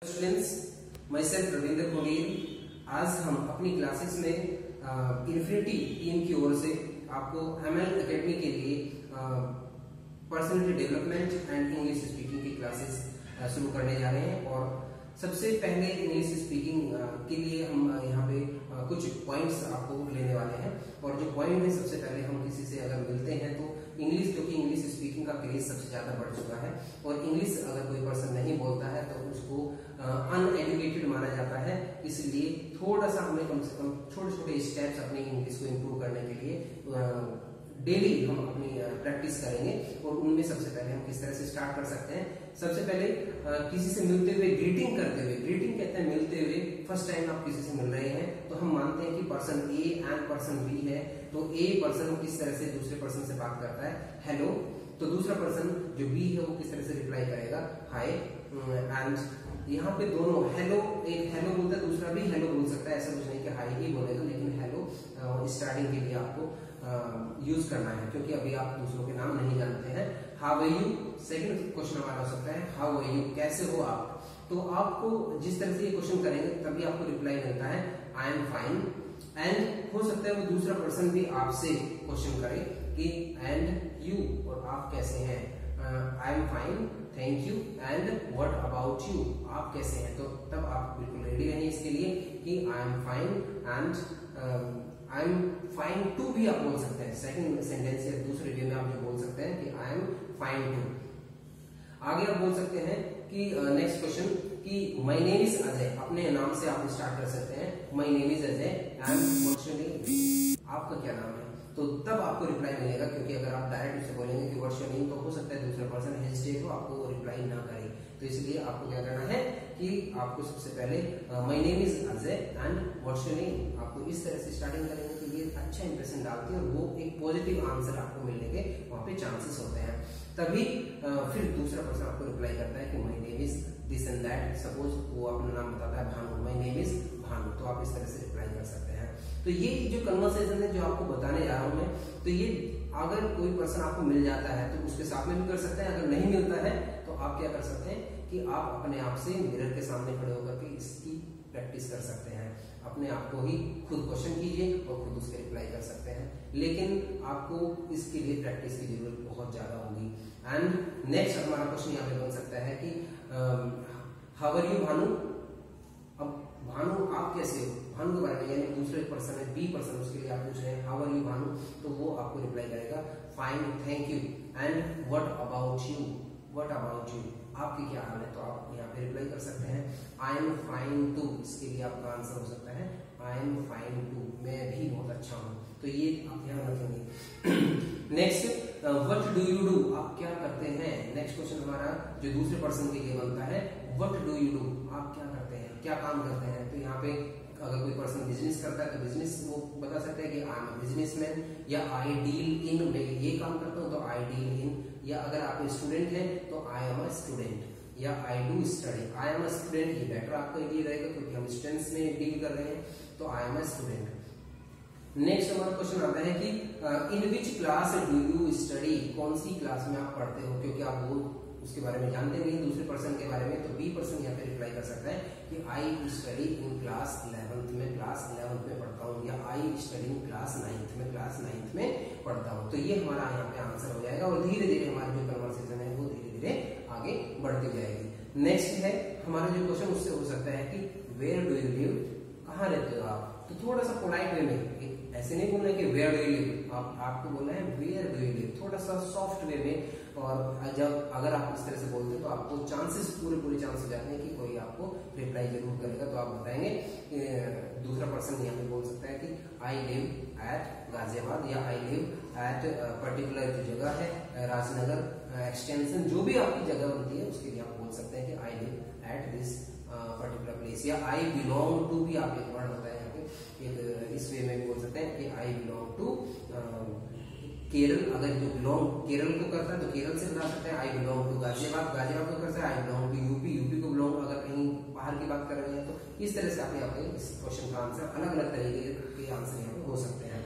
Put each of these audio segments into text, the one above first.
Students, myself Ravindra Kolir. आज हम अपनी क्लासेस में इन्फिनिटी टीम की ओर से आपको ML एकेडमी के लिए personality development and English speaking की क्लासेस शुरू करने जा रहे हैं। और सबसे पहले इंग्लिश स्पीकिंग के लिए हम यहाँ पे कुछ पॉइंट्स आपको लेने वाले हैं। और जो पॉइंट है, सबसे पहले हम किसी से अगर मिलते हैं तो इंग्लिश, क्योंकि इंग्लिश स्पीकिंग का क्रेज सबसे ज्यादा बढ़ चुका है और इंग्लिश अगर कोई पर्सन नहीं बोलता है तो उसको अनएजुकेटेड माना जाता है। इसलिए थोड़ा सा हमें कम से कम छोटे छोटे स्टेप्स अपनी इंग्लिश को इम्प्रूव करने के लिए डेली हम अपनी प्रैक्टिस करेंगे। और उनमें सबसे पहले हम किस तरह से स्टार्ट कर सकते हैं। सबसे पहले किसी से मिलते हुए ग्रीटिंग करते हुए, ग्रीटिंग कहते हैं मिलते हुए। फर्स्ट टाइम आप किसी से मिल रहे हैं तो हम मानते हैं कि person A and person B है, तो ए पर्सन किस तरह से दूसरे पर्सन से बात करता है, हेलो। तो दूसरा पर्सन जो बी है वो किस तरह से रिप्लाई करेगा, हाय। एंड यहाँ पे दोनों हेलो, एक हेलो बोलता है, दूसरा भी हेलो बोल सकता है। ऐसा कुछ नहीं कि हाय ही बोलेगा, लेकिन हेलो स्टार्टिंग के लिए आपको यूज करना है, क्योंकि अभी आप दूसरों के नाम नहीं जानते हैं। How are you, second question हमारा हो सकता है हाउ आर यू, कैसे हो आप। तो आपको जिस तरह से ये क्वेश्चन करेंगे तभी आपको रिप्लाई मिलता है आई एम फाइन। एंड हो सकता है वो दूसरा पर्सन भी आपसे क्वेश्चन करे कि एंड यू, और आप कैसे हैं। आई am fine, thank you, and what about you, आप कैसे हैं। तो तब आप बिल्कुल रेडी रहें इसके लिए कि I am fine and I am fine too भी आप बोल सकते हैं। सेकंड सेंटेंस या दूसरे वे में आप जो बोल सकते हैं कि आई एम फाइन टू। आगे आप बोल सकते हैं कि नेक्स्ट क्वेश्चन कि माय नेम इज अजय, अपने नाम से आप स्टार्ट कर सकते हैं। My name is Ajay and what's your name, आपका क्या नाम है। तो तब आपको रिप्लाई मिलेगा, क्योंकि अगर आप डायरेक्ट उससे बोलेंगे कि व्हाट्स योर नेम तो हो सकता है दूसरा पर्सन हेजिटेट हो, आपको वो रिप्लाई ना करे। तो इसलिए आपको क्या करना है कि आपको सबसे पहले my name is Ajay and what's your name, आपको इस तरह से स्टार्टिंग करेंगे तो ये अच्छा इंप्रेशन डालती है और वो एक पॉजिटिव आंसर आपको मिलने के वहां पे चांसेस होते हैं। तभी फिर दूसरा पर्सन आपको रिप्लाई करता है कि my name is this and that. Suppose वो अपना नाम बताता है Bhanu, my name is Bhanu, तो आप इस तरह से रिप्लाई कर सकते हैं। तो ये जो कन्वर्सेशन है जो आपको बताने जा रहा हूं मैं, तो ये अगर कोई पर्सन आपको मिल जाता है तो उसके साथ में भी कर सकते हैं। अगर नहीं मिलता है तो आप क्या कर सकते हैं कि आप अपने आप से मिरर के सामने खड़े होकर के इसकी प्रैक्टिस कर सकते हैं। अपने आप को ही खुद क्वेश्चन कीजिए और खुद उसके रिप्लाई कर सकते हैं, लेकिन आपको इसके लिए प्रैक्टिस की जरूरत बहुत ज्यादा होगी। एंड नेक्स्ट हमारा क्वेश्चन यहाँ पे बन सकता है कि हाउ आर यू भानु। अब भानु आप कैसे हो, भानु के बारे में, यानी दूसरे पर्सन है बी पर्सन, उसके लिए आप पूछ रहे हैं हाउ आर यू भानु, तो वो आपको रिप्लाई करेगा fine, thank you, and what about you, what about you, आपकी क्या हाल है। तो आप यहाँ पे रिप्लाई कर सकते हैं आई एम फाइन टू, इसके लिए आपका आंसर हो सकता है आई एम फाइन टू, मैं भी बहुत अच्छा हूँ। तो ये आप ध्यान रखेंगे। Next what do you do, आप क्या करते हैं। नेक्स्ट क्वेश्चन हमारा जो दूसरे पर्सन के लिए बनता है व्हाट डू यू डू, आप क्या करते हैं, क्या काम करते हैं। तो यहाँ पे अगर कोई पर्सन बिजनेस करता है तो बिजनेस वो बता सकता है कि आई एम बिजनेसमैन, या आई डील इन, मैं ये काम करता हूँ तो आई डील इन। या अगर आप स्टूडेंट हैं तो आई एम अ स्टूडेंट, या I do study. I am a student ये बेटर आपके लिए रहेगा, क्योंकि हम स्टूडेंट्स में डील कर रहे हैं, तो I am a student. Next हमारा क्वेश्चन आता है कि in which class do you study, कौन सी क्लास में आप पढ़ते हो, क्योंकि आप वो उसके बारे में जानते नहीं दूसरे पर्सन के बारे में। तो बी पर्सन यहाँ पे रिप्लाई कर सकता है कि I study in class 11th में, क्लास 11th में पढ़ता हूँ, या I study in class 9th में, क्लास 9th में पढ़ता हूँ। तो ये हमारा यहाँ पे आंसर हो जाएगा और धीरे धीरे हमारी जो कन्वर्सेशन है वो धीरे धीरे आगे बढ़ती जाएगी। नेक्स्ट है हमारा जो क्वेश्चन, उससे हो सकता है कि वेयर डू यू लिव, कहाँ रहते हो आप। तो थोड़ा सा पोलाइट वे में, ऐसे नहीं बोलना है कि वेयर डू यू लिव, आपको बोलना है वेयर डू यू लिव, थोड़ा सा सॉफ्ट वे में। और जब अगर आप इस तरह से बोलते हैं तो आपको चांसेस पूरे चांस हो जाते हैं कि कोई आपको रिप्लाई जरूर करेगा। तो आप बताएंगे, दूसरा पर्सन यहाँ पे बोल सकता है कि आई लिव एट गाजियाबाद, या आई लिव एट पर्टिकुलर जो जगह है राजनगर एक्सटेंशन, जो भी आपकी जगह बनती है उसके लिए आप बोल सकते हैं कि I live at this particular place. या आई बिलोंग टू भी आप एक वर्ड होता है यहाँ पे, एक इस वे में भी बोल सकते हैं कि आई बिलोंग टू केरल। अगर जो बिलोंग केरल को करता है तो केरल से बता सकते हैं I belong to Ghaziabad, Ghaziabad को करता है I belong to UP, UP को बिलोंग अगर कहीं बाहर की बात कर रहे हैं। तो इस तरह से आप यहाँ पे इस क्वेश्चन का आंसर अलग अलग तरीके के आंसर यहाँ पे हो सकते हैं।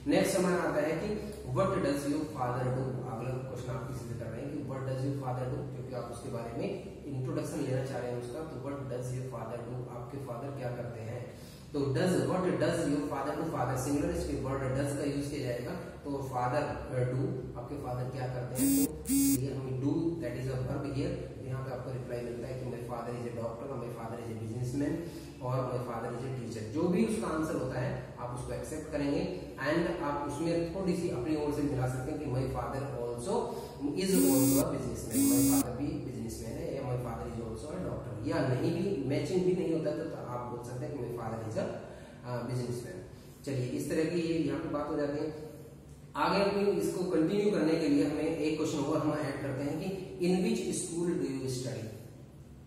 नेक्स्ट हमारा आता है कि what does your father do. अगला क्वेश्चन आप किसी से कर रहे हैं कि what does your father do, क्योंकि आप उसके बारे में इंट्रोडक्शन लेना चाह रहे हैं उसका, तो what does your father do, आपके फादर क्या करते हैं। तो does, what does your father do, father singular, इसके वर्ड डज का यूज किया जाएगा। तो फादर डू, आपके फादर क्या करते हैं, तो ये हम do that is a verb here. यहाँ पे आपको रिप्लाई मिलता है कि my father is a doctor, और my father is a businessman, और my father is a teacher. जो भी उसका आंसर होता है आप उसको एक्सेप्ट करेंगे एंड आप उसमें थोड़ी सी अपनी ओर से मिला सकते हैं कि my father also is also a businessman, my father भी बिजनेसमैन है, या my father is also a doctor. या नहीं भी मैचिंग भी नहीं होता तो आप बोल सकते हैं कि my father is a businessman. चलिए, इस तरह की ये यहाँ पे बात हो जाती है। आगे अपनी इसको कंटिन्यू करने के लिए हमें एक क्वेश्चन और हम ऐड करते हैं कि in which school do you study,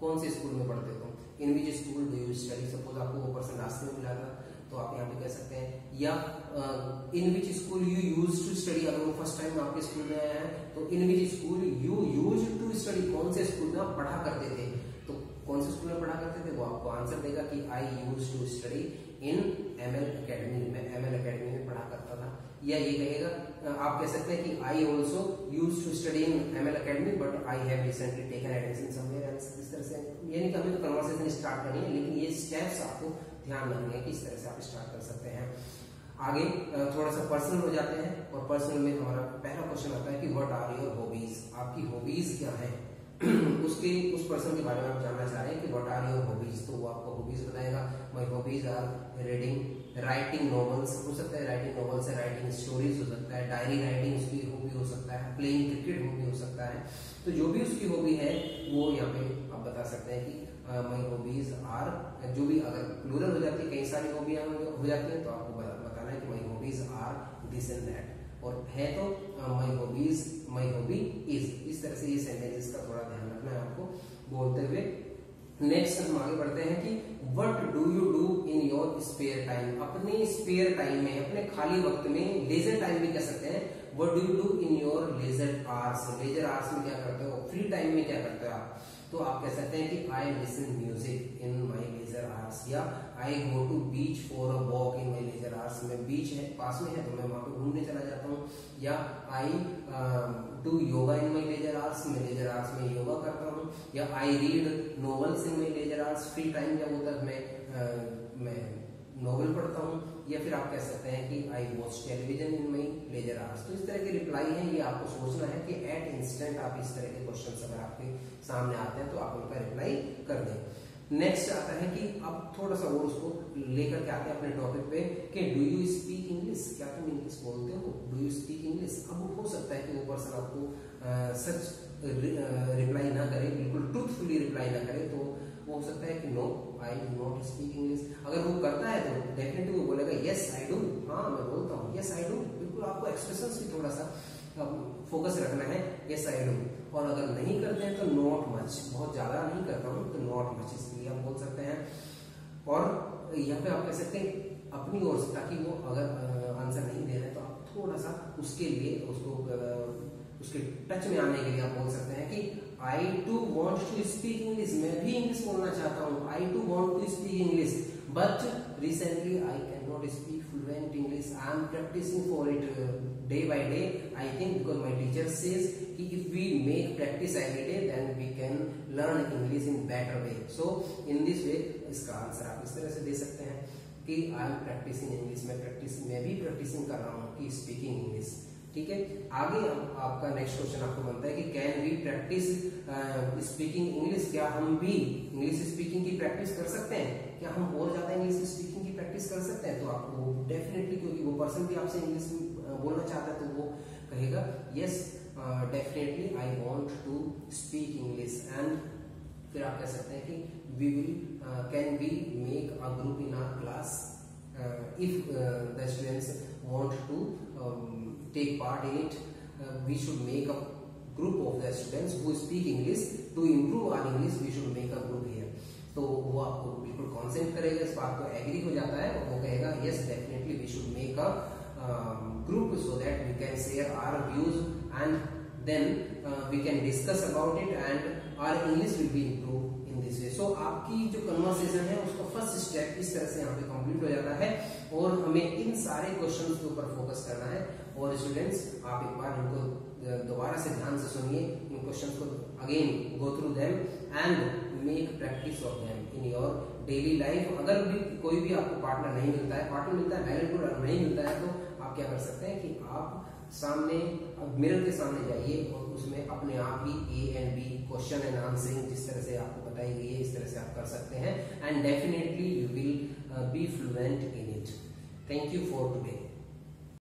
कौन से स्कूल में पढ़ते हो, in which school do you study. Suppose आपको वो पर्सन रास्ते में मिला था तो आप यहाँ पे कह सकते हैं, या in which school you use to study, अगर वो फर्स्ट टाइम आपके स्कूल में आया है तो in which school you use to study, कौन से स्कूल में आप पढ़ा करते थे। तो कौन से स्कूल में पढ़ा करते थे वो आपको आंसर देगा कि I use to study in ML academy, मैं एमएल अकेडमी में पढ़ा करता था। या ये कहेगा, आप कह सकते हैं कि I also use to study in ML academy but I have recently taken admission somewhere else. इस तरह से यानी कि हमें तो कन्वर्सेशन स्टार्ट करनी है, लेकिन ये स्टेप्स आपको ध्यान रखने हैं कि इस तरह से आप स्टार्ट कर सकते हैं। आगे थोड़ा सा पर्सनल हो जाते हैं, और पर्सनल में हमारा पहला क्वेश्चन आता है कि व्हाट आर योर हॉबीज, आपकी हॉबीज क्या है। उसके उस पर्सन के बारे में आप जानना चाह रहे हैं कि व्हाट आर योर हॉबीज, तो वो आपको हॉबीज बताएगा। My hobbies are reading, writing novels हो सकता है, राइटिंग नॉवेल्स है, राइटिंग स्टोरीज हो सकता है, डायरी राइटिंग उसकी हॉबी हो सकता है, प्लेइंग क्रिकेट हॉबी हो सकता है। तो जो भी उसकी हॉबी है वो यहाँ पे आप बता सकते हैं कि माय हॉबीज आर, जो भी अगर प्लूरल हो जाती है, कई सारी हॉबियां हो जाती हैं, तो आपको बताना है कि my hobbies are this and that, और है तो my hobbies, my hobby is. इस तरह से ये सेंटेंसेस का थोड़ा ध्यान रखना है आपको बोलते हुए। नेक्स्ट हम आगे बढ़ते हैं कि what do you do in your spare time, अपने स्पेयर टाइम में, अपने खाली वक्त में, लेजर टाइम भी कह सकते हैं। What do you do in your leisure hours, leisure hours में क्या करते हो, फ्री टाइम में क्या करते हो आप। तो आप कह सकते हैं कि I listen music in my leisure hours, या I go to beach for a walk in my leisure hours, में बीच है पास में है तो मैं वहां पे घूमने चला जाता हूँ। या I do yoga in my leisure hours, मैं लेजर आवर्स में योगा करता हूँ। या I read novels in my leisure hours, free time जब होता है मैं नॉवेल पढ़ता हूँ। या फिर आप कह सकते हैं कि I watch television in my leisure hours. तो इस तरह के रिप्लाई है, ये आपको सोचना है कि एट इंस्टेंट आप इस तरह के क्वेश्चंस अगर आपके सामने आते हैं तो आप उनका रिप्लाई कर दें। नेक्स्ट आता है कि आप थोड़ा सा और उसको लेकर के आते हैं अपने टॉपिक पे कि डू यू स्पीक इंग्लिश, क्या तुम इंग्लिश बोलते हो, डू यू स्पीक इंग्लिश। अब हो सकता है कि वो पर्सन आपको सच रिप्लाई ना करे, बिल्कुल ट्रूथफुली रिप्लाई ना करे, तो वो हो सकता है कि no I do not speak English. अगर वो करता है तो डेफिनेटली वो बोलेगा यस आई डू, हाँ मैं बोलता हूँ, यस आई डू। बिल्कुल आपको एक्सप्रेशंस भी थोड़ा सा फोकस रखना है, यस आई डू। और अगर नहीं करते हैं तो नॉट मच, बहुत ज्यादा नहीं करता हूँ तो नॉट मच, इसलिए आप बोल सकते हैं। और यहाँ पे आप कह सकते हैं अपनी ओर से, ताकि वो अगर आंसर नहीं दे रहे तो आप थोड़ा सा उसके लिए उसको उसके टच में आने के लिए आप बोल सकते हैं कि I too want to speak English, मैं भी इंग्लिश बोलना चाहता हूँ। I too want to speak English but recently I can not speak fluent English, I am practising for it day by day. I think because my teacher says कि if we make practice every day then we can learn English in better way. So in this way इसका answer आप इस तरह से दे सकते हैं कि I am practising English, मैं भी प्रैक्टिसिंग कर रहा हूँ कि स्पीकिंग इंग्लिश। ठीक है, आगे आपका नेक्स्ट क्वेश्चन आपको बनता है कि can we practice speaking English, क्या हम भी इंग्लिश स्पीकिंग की प्रैक्टिस कर सकते हैं, क्या हम और ज्यादा इंग्लिश स्पीकिंग की प्रैक्टिस कर सकते हैं। तो आपको डेफिनेटली, क्योंकि वो पर्सन भी आपसे इंग्लिश बोलना चाहता है, तो वो कहेगा yes definitely I want to speak English. And फिर आप कह सकते हैं कि we will can we make a group in our class if the students want to take part in it, we should make a group of the students who speak English to improve our English, we should make a group here। तो वो आपको बिल्कुल consent करेगा, इस बात को agree हो जाता है, और वो कहेगा yes definitely we should make a group so that we can share our views and then we can discuss about it and our English will be improved in this way। So आपकी जो conversation है उसका first step इस तरह से यहाँ पे complete हो जाता है, और हमें इन सारे क्वेश्चंस के ऊपर फोकस करना है। और स्टूडेंट्स आप एक बार इनको दोबारा से ध्यान से सुनिए, इन क्वेश्चंस को again go through them and make practice of them in your daily life. अगर भी कोई भी आपको पार्टनर नहीं मिलता है, पार्टनर मिलता है वेल गुड, और नहीं मिलता है तो आप क्या कर सकते हैं कि आप सामने मिरर के सामने जाइए और उसमें अपने आप ही A and B question and answering जिस तरह से आपको बताई गई है इस तरह से आप कर सकते हैं, and definitely you will be fluent in it. Thank you for today.